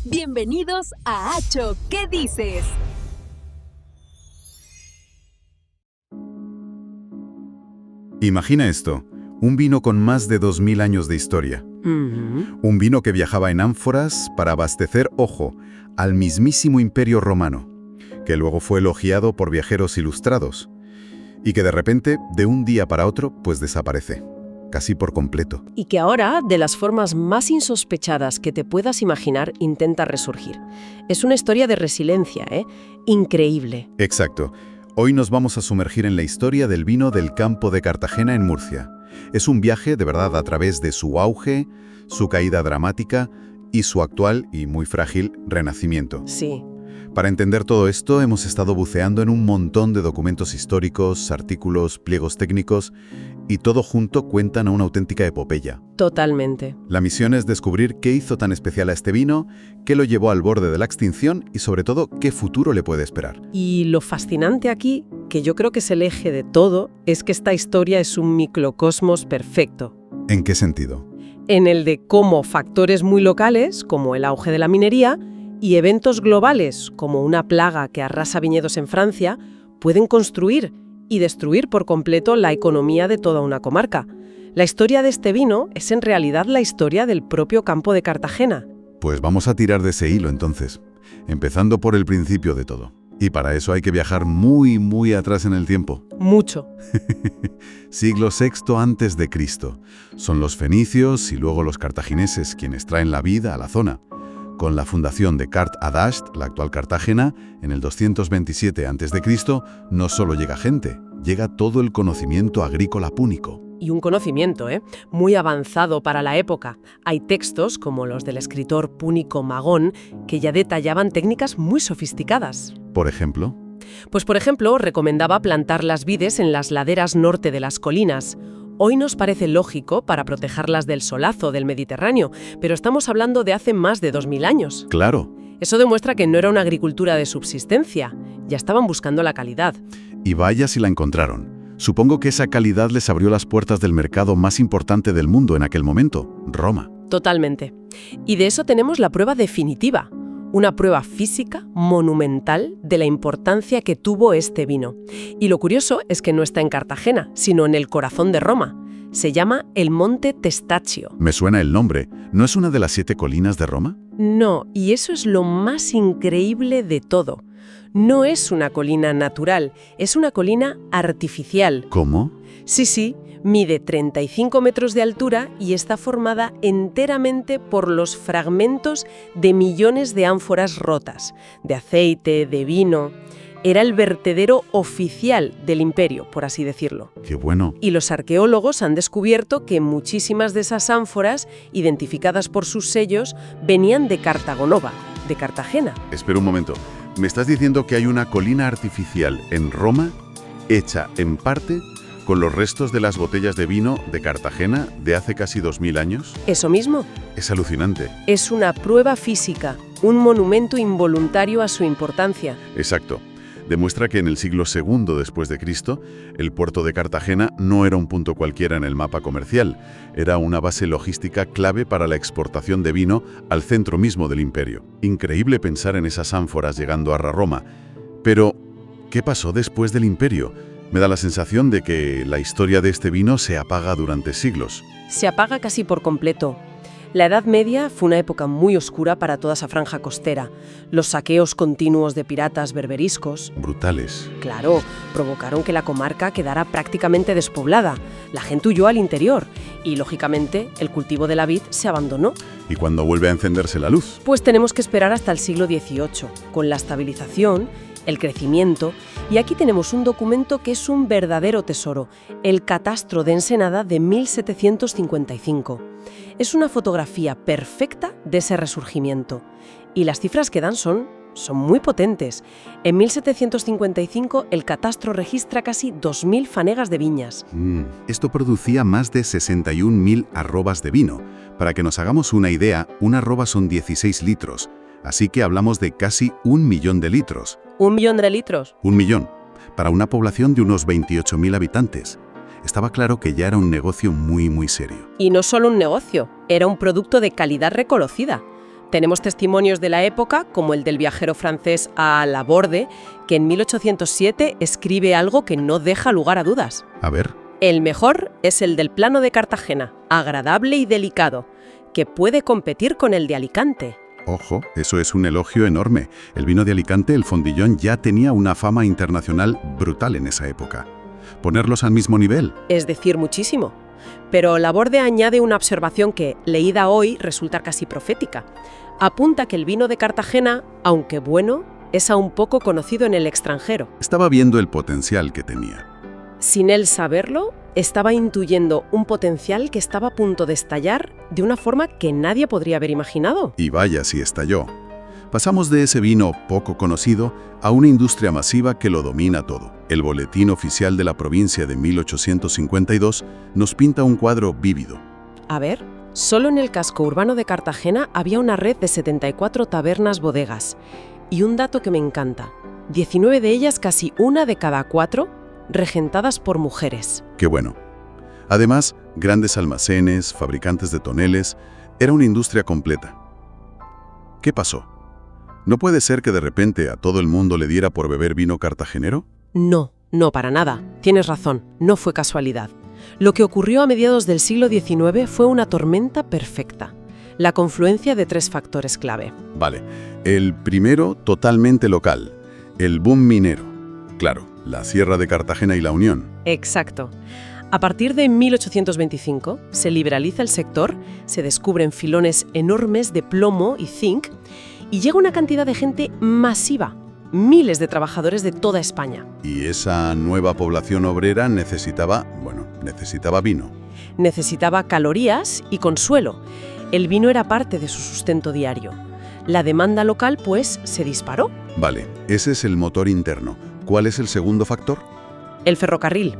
Bienvenidos a Acho, ¿qué dices? Imagina esto, un vino con más de 2000 años de historia. Un vino que viajaba en ánforas para abastecer, ojo, al mismísimo Imperio Romano, que luego fue elogiado por viajeros ilustrados, y que de repente, de un día para otro, pues desaparece, casi por completo. Y que ahora, de las formas más insospechadas que te puedas imaginar, intenta resurgir. Es una historia de resiliencia, increíble. Exacto. Hoy nos vamos a sumergir en la historia del vino del campo de Cartagena en Murcia. Es un viaje, de verdad, a través de su auge, su caída dramática y su actual y muy frágil renacimiento. Sí. Para entender todo esto, hemos estado buceando en un montón de documentos históricos, artículos, pliegos técnicos, y todo junto cuentan a una auténtica epopeya. Totalmente. La misión es descubrir qué hizo tan especial a este vino, qué lo llevó al borde de la extinción y, sobre todo, qué futuro le puede esperar. Y lo fascinante aquí, que yo creo que es el eje de todo, es que esta historia es un microcosmos perfecto. ¿En qué sentido? En el de cómo factores muy locales, como el auge de la minería, y eventos globales, como una plaga que arrasa viñedos en Francia, pueden construir y destruir por completo la economía de toda una comarca. La historia de este vino es en realidad la historia del propio campo de Cartagena. Pues vamos a tirar de ese hilo entonces, empezando por el principio de todo. Y para eso hay que viajar muy, muy atrás en el tiempo. Mucho. Siglo VI antes de Cristo. Son los fenicios y luego los cartagineses quienes traen la vida a la zona. Con la fundación de Cart Adasht, la actual Cartagena, en el 227 a.C., no solo llega gente, llega todo el conocimiento agrícola púnico. Y un conocimiento, muy avanzado para la época. Hay textos, como los del escritor púnico Magón, que ya detallaban técnicas muy sofisticadas. ¿Por ejemplo? Pues, por ejemplo, recomendaba plantar las vides en las laderas norte de las colinas. Hoy nos parece lógico para protegerlas del solazo del Mediterráneo, pero estamos hablando de hace más de 2000 años. Claro. Eso demuestra que no era una agricultura de subsistencia, ya estaban buscando la calidad. Y vaya si la encontraron. Supongo que esa calidad les abrió las puertas del mercado más importante del mundo en aquel momento, Roma. Totalmente. Y de eso tenemos la prueba definitiva. Una prueba física, monumental, de la importancia que tuvo este vino. Y lo curioso es que no está en Cartagena, sino en el corazón de Roma. Se llama el Monte Testaccio. Me suena el nombre. ¿No es una de las 7 colinas de Roma? No, y eso es lo más increíble de todo. No es una colina natural, es una colina artificial. ¿Cómo? Sí, mide 35 metros de altura y está formada enteramente por los fragmentos de millones de ánforas rotas, de aceite, de vino. Era el vertedero oficial del imperio, por así decirlo. ¡Qué bueno! Y los arqueólogos han descubierto que muchísimas de esas ánforas, identificadas por sus sellos, venían de Cartagonova, de Cartagena. Espera un momento. ¿Me estás diciendo que hay una colina artificial en Roma, hecha en parte con los restos de las botellas de vino de Cartagena de hace casi 2000 años? Eso mismo. Es alucinante. Es una prueba física, un monumento involuntario a su importancia. Exacto. Demuestra que en el siglo II después de Cristo, el puerto de Cartagena no era un punto cualquiera en el mapa comercial, era una base logística clave para la exportación de vino al centro mismo del imperio. Increíble pensar en esas ánforas llegando a Roma. Pero, ¿qué pasó después del imperio? Me da la sensación de que la historia de este vino se apaga durante siglos. Se apaga casi por completo. La Edad Media fue una época muy oscura para toda esa franja costera. Los saqueos continuos de piratas berberiscos, Brutales. claro, provocaron que la comarca quedara prácticamente despoblada. La gente huyó al interior y, lógicamente, el cultivo de la vid se abandonó. ¿Y cuándo vuelve a encenderse la luz? Pues tenemos que esperar hasta el siglo XVIII, con la estabilización, el crecimiento, y aquí tenemos un documento que es un verdadero tesoro, el Catastro de Ensenada de 1755. Es una fotografía perfecta de ese resurgimiento, y las cifras que dan son muy potentes. En 1755 el catastro registra casi 2000 fanegas de viñas. Esto producía más de 61.000 arrobas de vino. Para que nos hagamos una idea, una arroba son 16 litros, así que hablamos de casi 1 millón de litros. ¿1 millón de litros? 1 millón, para una población de unos 28.000 habitantes. Estaba claro que ya era un negocio muy, muy serio. Y no solo un negocio, era un producto de calidad reconocida. Tenemos testimonios de la época, como el del viajero francés a Laborde, que en 1807 escribe algo que no deja lugar a dudas. A ver. El mejor es el del Plano de Cartagena, agradable y delicado, que puede competir con el de Alicante. Ojo, eso es un elogio enorme. El vino de Alicante, el Fondillón, ya tenía una fama internacional brutal en esa época. Ponerlos al mismo nivel. Es decir, muchísimo. Pero Laborde añade una observación que, leída hoy, resulta casi profética. Apunta que el vino de Cartagena, aunque bueno, es aún poco conocido en el extranjero. Estaba viendo el potencial que tenía. Sin él saberlo, estaba intuyendo un potencial que estaba a punto de estallar de una forma que nadie podría haber imaginado. Y vaya si estalló. Pasamos de ese vino poco conocido a una industria masiva que lo domina todo. El Boletín Oficial de la Provincia de 1852 nos pinta un cuadro vívido. A ver, solo en el casco urbano de Cartagena había una red de 74 tabernas-bodegas. Y un dato que me encanta, 19 de ellas, casi una de cada 4, regentadas por mujeres. Qué bueno. Además, grandes almacenes, fabricantes de toneles, era una industria completa. ¿Qué pasó? ¿No puede ser que de repente a todo el mundo le diera por beber vino cartagenero? No, para nada. Tienes razón, no fue casualidad. Lo que ocurrió a mediados del siglo XIX fue una tormenta perfecta. La confluencia de 3 factores clave. Vale. El primero, totalmente local. El boom minero. Claro, la Sierra de Cartagena y la Unión. Exacto. A partir de 1825 se liberaliza el sector, se descubren filones enormes de plomo y zinc y llega una cantidad de gente masiva, miles de trabajadores de toda España. Y esa nueva población obrera necesitaba vino. Necesitaba calorías y consuelo. El vino era parte de su sustento diario. La demanda local, pues, se disparó. Vale, ese es el motor interno. ¿Cuál es el segundo factor? El ferrocarril.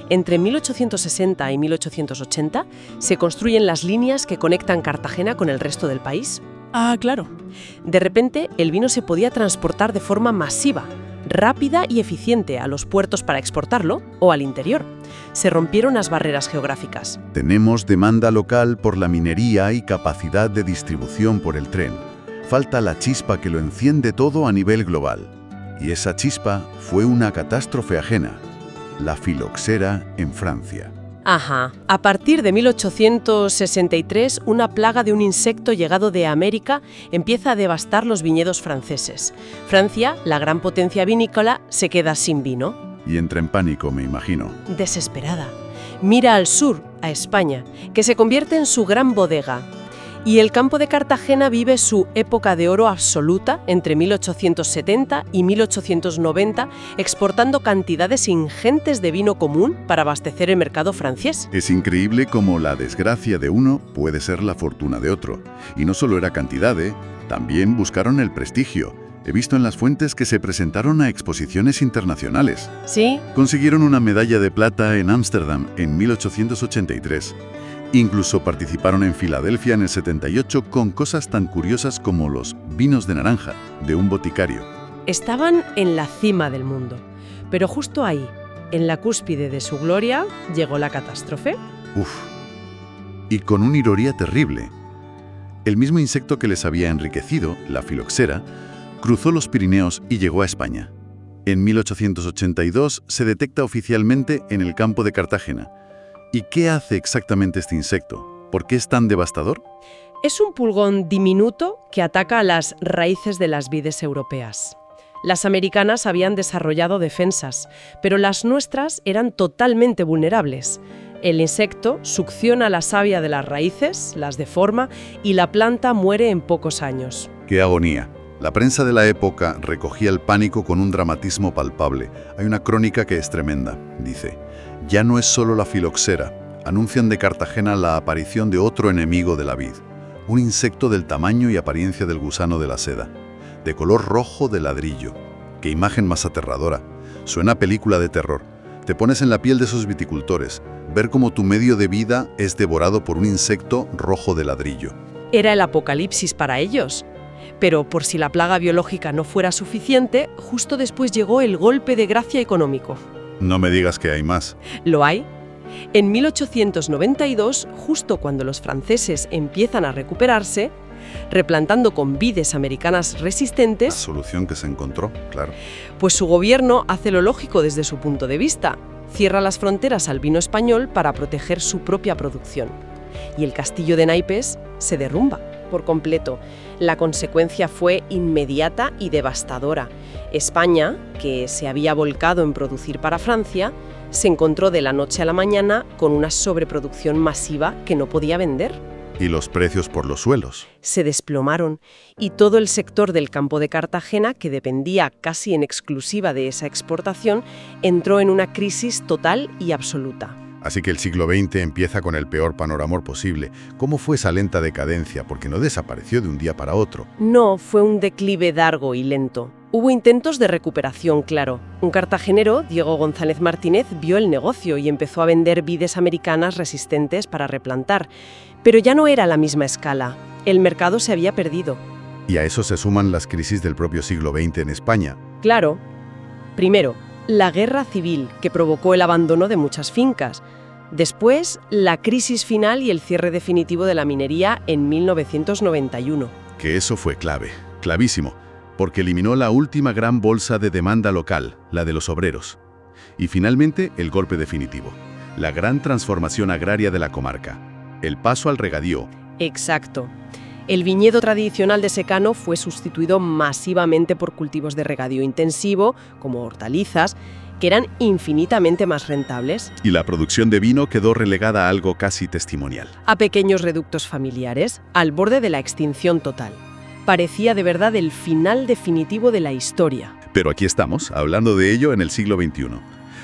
Entre 1860 y 1880 se construyen las líneas que conectan Cartagena con el resto del país. Ah, claro. De repente, el vino se podía transportar de forma masiva, rápida y eficiente a los puertos para exportarlo o al interior. Se rompieron las barreras geográficas. Tenemos demanda local por la minería y capacidad de distribución por el tren. Falta la chispa que lo enciende todo a nivel global. Y esa chispa fue una catástrofe ajena, la filoxera en Francia. Ajá. A partir de 1863, una plaga de un insecto llegado de América empieza a devastar los viñedos franceses. Francia, la gran potencia vinícola, se queda sin vino. Y entra en pánico, me imagino. Desesperada. Mira al sur, a España, que se convierte en su gran bodega. Y el campo de Cartagena vive su época de oro absoluta entre 1870 y 1890, exportando cantidades ingentes de vino común para abastecer el mercado francés. Es increíble cómo la desgracia de uno puede ser la fortuna de otro. Y no solo era cantidad, también buscaron el prestigio. He visto en las fuentes que se presentaron a exposiciones internacionales. ¿Sí? Consiguieron una medalla de plata en Ámsterdam en 1883. Incluso participaron en Filadelfia en el 78 con cosas tan curiosas como los vinos de naranja de un boticario. Estaban en la cima del mundo, pero justo ahí, en la cúspide de su gloria, llegó la catástrofe. Uf. Y con una ironía terrible. El mismo insecto que les había enriquecido, la filoxera, cruzó los Pirineos y llegó a España. En 1882 se detecta oficialmente en el campo de Cartagena. ¿Y qué hace exactamente este insecto? ¿Por qué es tan devastador? Es un pulgón diminuto que ataca a las raíces de las vides europeas. Las americanas habían desarrollado defensas, pero las nuestras eran totalmente vulnerables. El insecto succiona la savia de las raíces, las deforma y la planta muere en pocos años. ¡Qué agonía! La prensa de la época recogía el pánico con un dramatismo palpable. Hay una crónica que es tremenda. Dice: ya no es solo la filoxera. Anuncian de Cartagena la aparición de otro enemigo de la vid. Un insecto del tamaño y apariencia del gusano de la seda. De color rojo de ladrillo. ¡Qué imagen más aterradora! Suena a película de terror. Te pones en la piel de esos viticultores. Ver cómo tu medio de vida es devorado por un insecto rojo de ladrillo. Era el apocalipsis para ellos. Pero por si la plaga biológica no fuera suficiente, justo después llegó el golpe de gracia económico. No me digas que hay más. ¿Lo hay? En 1892, justo cuando los franceses empiezan a recuperarse, replantando con vides americanas La resistentes. solución que se encontró, claro. Pues su gobierno hace lo lógico desde su punto de vista. Cierra las fronteras al vino español para proteger su propia producción. Y el castillo de naipes se derrumba por completo. La consecuencia fue inmediata y devastadora. España, que se había volcado en producir para Francia, se encontró de la noche a la mañana con una sobreproducción masiva que no podía vender. Y los precios por los suelos. Se desplomaron y todo el sector del campo de Cartagena, que dependía casi en exclusiva de esa exportación, entró en una crisis total y absoluta. Así que el siglo XX empieza con el peor panorama posible. ¿Cómo fue esa lenta decadencia? Porque no desapareció de un día para otro. No, fue un declive largo y lento. Hubo intentos de recuperación, claro. Un cartagenero, Diego González Martínez, vio el negocio y empezó a vender vides americanas resistentes para replantar. Pero ya no era la misma escala. El mercado se había perdido. Y a eso se suman las crisis del propio siglo XX en España. Claro. Primero, la guerra civil, que provocó el abandono de muchas fincas. Después, la crisis final y el cierre definitivo de la minería en 1991. Que eso fue clave, clavísimo, porque eliminó la última gran bolsa de demanda local, la de los obreros. Y finalmente, el golpe definitivo, la gran transformación agraria de la comarca, el paso al regadío. Exacto. El viñedo tradicional de secano fue sustituido masivamente por cultivos de regadío intensivo, como hortalizas, que eran infinitamente más rentables, Y la producción de vino quedó relegada a algo casi testimonial. a pequeños reductos familiares, al borde de la extinción total. Parecía de verdad el final definitivo de la historia. Pero aquí estamos, hablando de ello en el siglo XXI.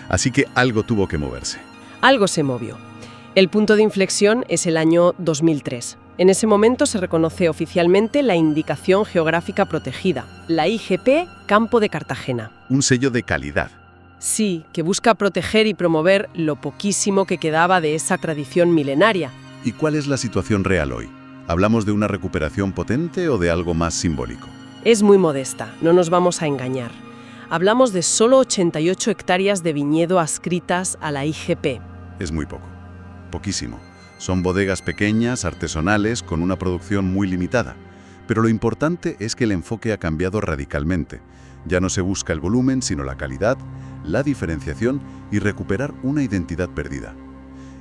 Así que algo tuvo que moverse. Algo se movió. El punto de inflexión es el año 2003. En ese momento se reconoce oficialmente la Indicación Geográfica Protegida, la IGP Campo de Cartagena. Un sello de calidad. Sí, que busca proteger y promover lo poquísimo que quedaba de esa tradición milenaria. ¿Y cuál es la situación real hoy? ¿Hablamos de una recuperación potente o de algo más simbólico? Es muy modesta, no nos vamos a engañar. Hablamos de solo 88 hectáreas de viñedo adscritas a la IGP. Es muy poco. Poquísimo. Son bodegas pequeñas, artesanales, con una producción muy limitada. Pero lo importante es que el enfoque ha cambiado radicalmente. Ya no se busca el volumen, sino la calidad, la diferenciación y recuperar una identidad perdida.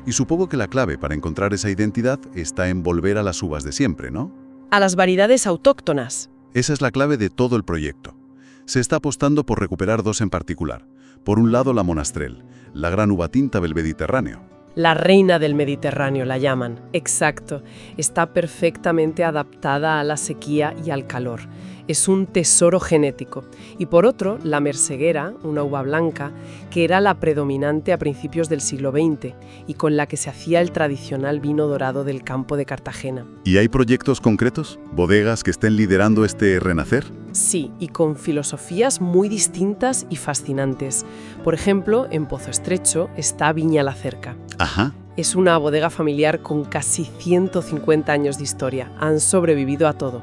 Y supongo que la clave para encontrar esa identidad está en volver a las uvas de siempre, ¿no? A las variedades autóctonas. Esa es la clave de todo el proyecto. Se está apostando por recuperar dos en particular. Por un lado, la Monastrell, la gran uva tinta del Mediterráneo. La reina del Mediterráneo la llaman. Exacto. Está perfectamente adaptada a la sequía y al calor. Es un tesoro genético. Y por otro, la Merseguera, una uva blanca, que era la predominante a principios del siglo XX y con la que se hacía el tradicional vino dorado del campo de Cartagena. ¿Y hay proyectos concretos? ¿Bodegas que estén liderando este renacer? Sí, y con filosofías muy distintas y fascinantes. Por ejemplo, en Pozo Estrecho está Viña la Cerca. Ajá. Es una bodega familiar con casi 150 años de historia. Han sobrevivido a todo.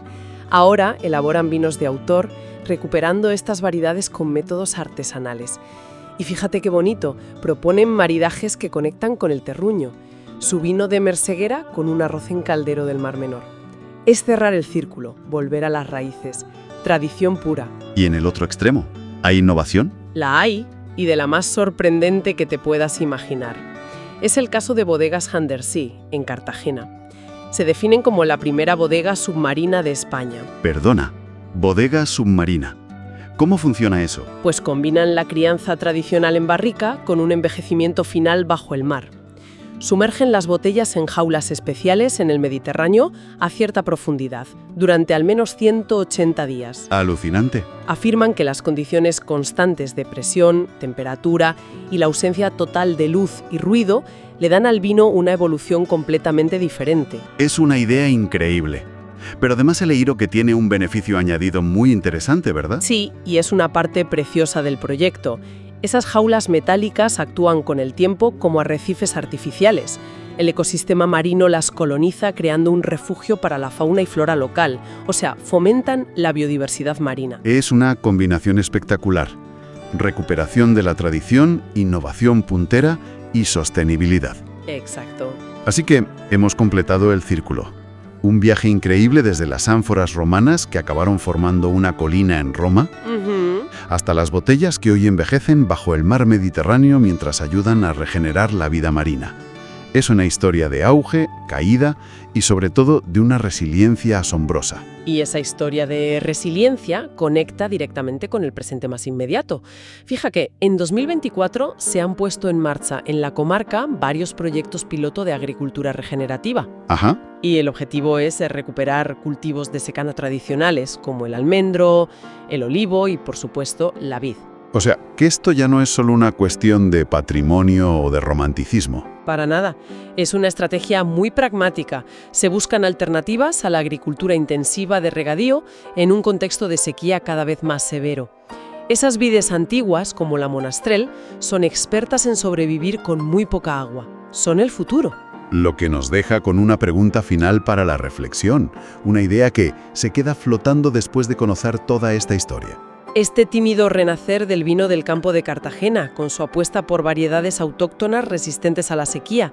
Ahora elaboran vinos de autor, recuperando estas variedades con métodos artesanales. Y fíjate qué bonito, proponen maridajes que conectan con el terruño. Su vino de Merseguera con un arroz en caldero del Mar Menor. Es cerrar el círculo, volver a las raíces. Tradición pura. ¿Y en el otro extremo? ¿Hay innovación? La hay, y de la más sorprendente que te puedas imaginar. Es el caso de Bodegas Andersí, en Cartagena. Se definen como la primera bodega submarina de España. Perdona, bodega submarina. ¿Cómo funciona eso? Pues combinan la crianza tradicional en barrica con un envejecimiento final bajo el mar. Sumergen las botellas en jaulas especiales en el Mediterráneo a cierta profundidad, durante al menos 180 días. Alucinante. Afirman que las condiciones constantes de presión, temperatura y la ausencia total de luz y ruido le dan al vino una evolución completamente diferente. Es una idea increíble. Pero además he leído que tiene un beneficio añadido muy interesante, ¿verdad? Sí, y es una parte preciosa del proyecto. Esas jaulas metálicas actúan con el tiempo como arrecifes artificiales. El ecosistema marino las coloniza creando un refugio para la fauna y flora local, o sea, fomentan la biodiversidad marina. Es una combinación espectacular. Recuperación de la tradición, innovación puntera y sostenibilidad. Exacto. Así que hemos completado el círculo. Un viaje increíble desde las ánforas romanas que acabaron formando una colina en Roma, hasta las botellas que hoy envejecen bajo el mar Mediterráneo mientras ayudan a regenerar la vida marina. Es una historia de auge, caída y sobre todo de una resiliencia asombrosa. Y esa historia de resiliencia conecta directamente con el presente más inmediato. Fija que en 2024 se han puesto en marcha en la comarca varios proyectos piloto de agricultura regenerativa. Ajá. Y el objetivo es recuperar cultivos de secano tradicionales como el almendro, el olivo y, por supuesto, la vid. O sea, que esto ya no es solo una cuestión de patrimonio o de romanticismo. Para nada. Es una estrategia muy pragmática. Se buscan alternativas a la agricultura intensiva de regadío en un contexto de sequía cada vez más severo. Esas vides antiguas, como la monastrell, son expertas en sobrevivir con muy poca agua. Son el futuro. Lo que nos deja con una pregunta final para la reflexión, una idea que se queda flotando después de conocer toda esta historia. Este tímido renacer del vino del campo de Cartagena, con su apuesta por variedades autóctonas resistentes a la sequía,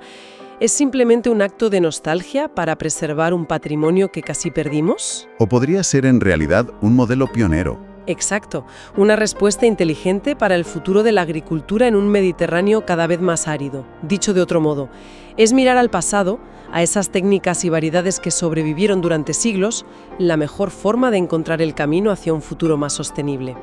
¿es simplemente un acto de nostalgia para preservar un patrimonio que casi perdimos? ¿O podría ser en realidad un modelo pionero? Exacto, una respuesta inteligente para el futuro de la agricultura en un Mediterráneo cada vez más árido. Dicho de otro modo, es mirar al pasado, a esas técnicas y variedades que sobrevivieron durante siglos, la mejor forma de encontrar el camino hacia un futuro más sostenible.